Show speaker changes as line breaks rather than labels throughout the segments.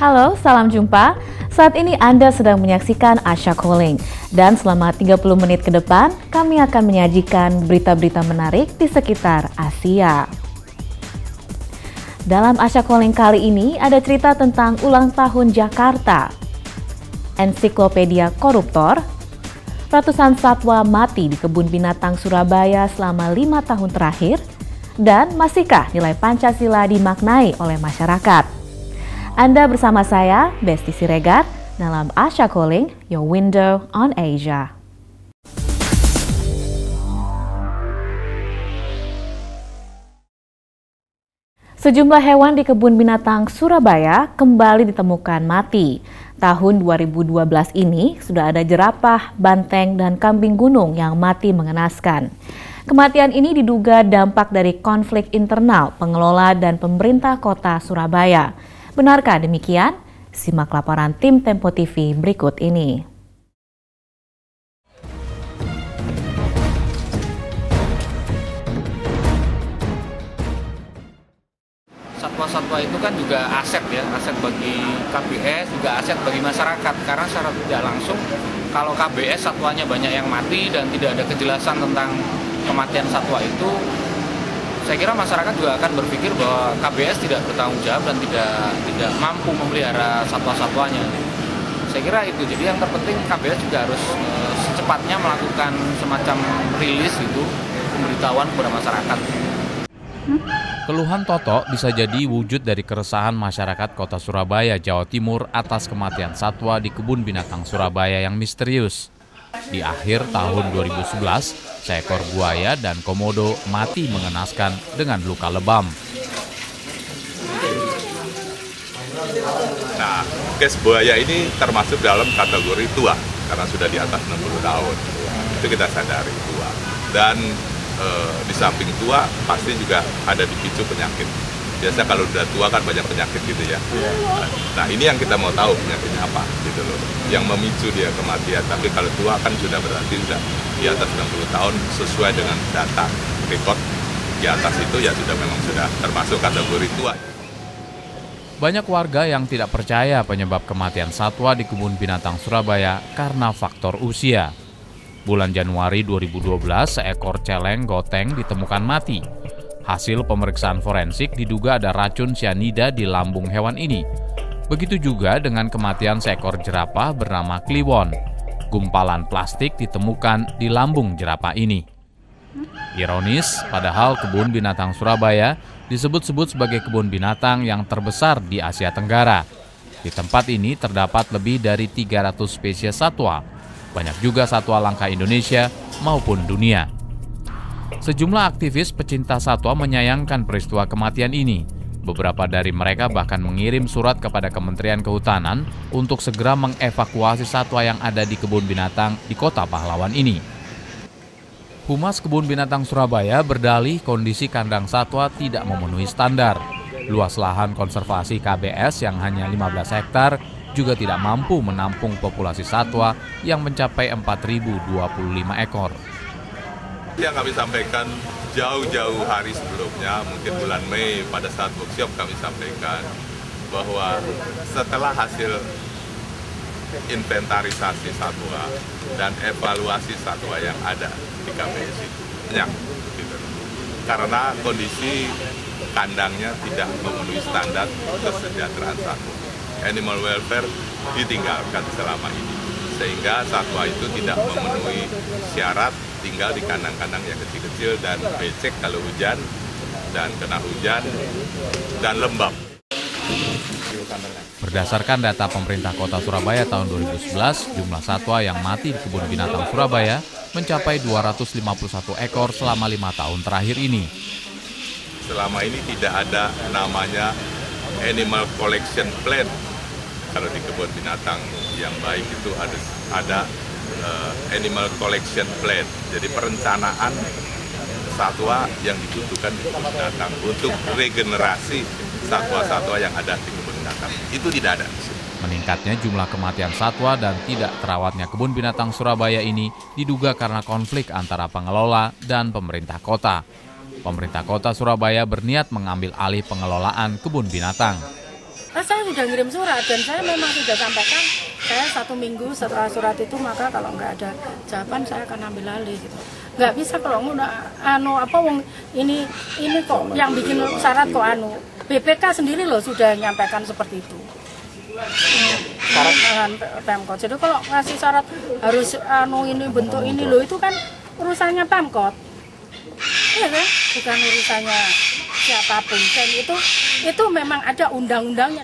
Halo, salam jumpa. Saat ini Anda sedang menyaksikan Asia Calling. Dan selama 30 menit ke depan, kami akan menyajikan berita-berita menarik di sekitar Asia. Dalam Asia Calling kali ini ada cerita tentang ulang tahun Jakarta, ensiklopedia koruptor, ratusan satwa mati di kebun binatang Surabaya selama 5 tahun terakhir, dan masihkah nilai Pancasila dimaknai oleh masyarakat? Anda bersama saya, Besti Siregar, dalam Asia Calling, Your Window on Asia. Sejumlah hewan di kebun binatang Surabaya kembali ditemukan mati. Tahun 2012 ini sudah ada jerapah, banteng, dan kambing gunung yang mati mengenaskan. Kematian ini diduga dampak dari konflik internal pengelola dan pemerintah kota Surabaya. Benarkah demikian? Simak laporan tim Tempo TV berikut ini.
Satwa-satwa itu kan juga aset ya, aset bagi KBS, juga aset bagi masyarakat. Karena secara tidak langsung, kalau KBS satwanya banyak yang mati dan tidak ada kejelasan tentang kematian satwa itu, saya kira masyarakat juga akan berpikir bahwa KBS tidak bertanggung jawab dan tidak mampu memelihara satwa-satwanya. Saya kira itu. Jadi yang terpenting KBS juga harus secepatnya melakukan semacam rilis itu, pemberitahuan kepada masyarakat.
Keluhan Toto bisa jadi wujud dari keresahan masyarakat kota Surabaya, Jawa Timur atas kematian satwa di kebun binatang Surabaya yang misterius. Di akhir tahun 2011, seekor buaya dan komodo mati mengenaskan dengan luka lebam.
Nah, kes buaya ini termasuk dalam kategori tua, karena sudah di atas 60 tahun. Itu kita sadari tua. Dan di samping tua, pasti juga ada dipicu penyakit. Biasa kalau udah tua kan banyak penyakit gitu ya. Nah ini yang kita mau tahu penyakitnya apa gitu loh. Yang memicu dia kematian. Tapi kalau tua kan sudah berarti sudah di atas 60 tahun sesuai dengan data rekod di atas itu ya memang sudah termasuk kategori tua.
Banyak warga yang tidak percaya penyebab kematian satwa di kebun binatang Surabaya karena faktor usia. Bulan Januari 2012, seekor celeng goteng ditemukan mati. Hasil pemeriksaan forensik diduga ada racun sianida di lambung hewan ini. Begitu juga dengan kematian seekor jerapah bernama Kliwon. Gumpalan plastik ditemukan di lambung jerapah ini. Ironis, padahal kebun binatang Surabaya disebut-sebut sebagai kebun binatang yang terbesar di Asia Tenggara. Di tempat ini terdapat lebih dari 300 spesies satwa. Banyak juga satwa langka Indonesia maupun dunia. Sejumlah aktivis pecinta satwa menyayangkan peristiwa kematian ini. Beberapa dari mereka bahkan mengirim surat kepada Kementerian Kehutanan untuk segera mengevakuasi satwa yang ada di kebun binatang di Kota Pahlawan ini. Humas Kebun Binatang Surabaya berdalih kondisi kandang satwa tidak memenuhi standar. Luas lahan konservasi KBS yang hanya 15 hektar juga tidak mampu menampung populasi satwa yang mencapai 4.025 ekor.
Yang kami sampaikan jauh-jauh hari sebelumnya, mungkin bulan Mei pada saat workshop kami sampaikan bahwa setelah hasil inventarisasi satwa dan evaluasi satwa yang ada di KBS itu banyak, gitu. Karena kondisi kandangnya tidak memenuhi standar kesejahteraan satwa. Animal welfare ditinggalkan selama ini, sehingga satwa itu tidak memenuhi syarat tinggal di kandang-kandang yang kecil-kecil dan becek kalau hujan dan kena hujan dan lembab.
Berdasarkan data pemerintah kota Surabaya tahun 2011, jumlah satwa yang mati di kebun binatang Surabaya mencapai 251 ekor selama 5 tahun terakhir ini.
Selama ini tidak ada namanya animal collection plan. Kalau di kebun binatang yang baik itu ada animal collection plan. Jadi perencanaan satwa yang dibutuhkan di kebun binatang untuk regenerasi satwa-satwa yang ada di kebun binatang. Itu tidak ada.
Meningkatnya jumlah kematian satwa dan tidak terawatnya kebun binatang Surabaya ini diduga karena konflik antara pengelola dan pemerintah kota. Pemerintah kota Surabaya berniat mengambil alih pengelolaan kebun binatang.
Saya sudah ngirim surat dan saya memang sudah sampaikan, saya 1 minggu setelah surat itu maka kalau nggak ada jawaban saya akan ambil alih gitu. Nggak bisa kalau ini kok yang bikin syarat kok BPK sendiri loh sudah menyampaikan seperti itu. Syarat Pemkot. Jadi kalau ngasih syarat harus ini bentuk ini loh, itu kan urusannya Pemkot. Iya kan? Bukan urusannya siapapun. Dan itu memang ada undang-undangnya.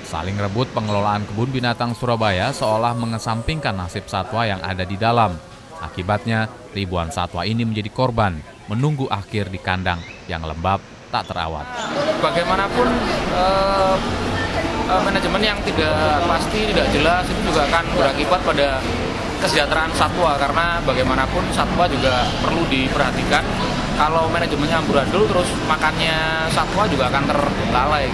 Saling rebut pengelolaan kebun binatang Surabaya seolah mengesampingkan nasib satwa yang ada di dalam. Akibatnya, ribuan satwa ini menjadi korban, menunggu akhir di kandang yang lembab tak terawat.
Bagaimanapun manajemen yang tidak pasti, tidak jelas itu juga akan berakibat pada kesejahteraan satwa, karena bagaimanapun satwa juga perlu diperhatikan. Kalau manajemennya amburadul terus makannya satwa juga akan terbengkalai.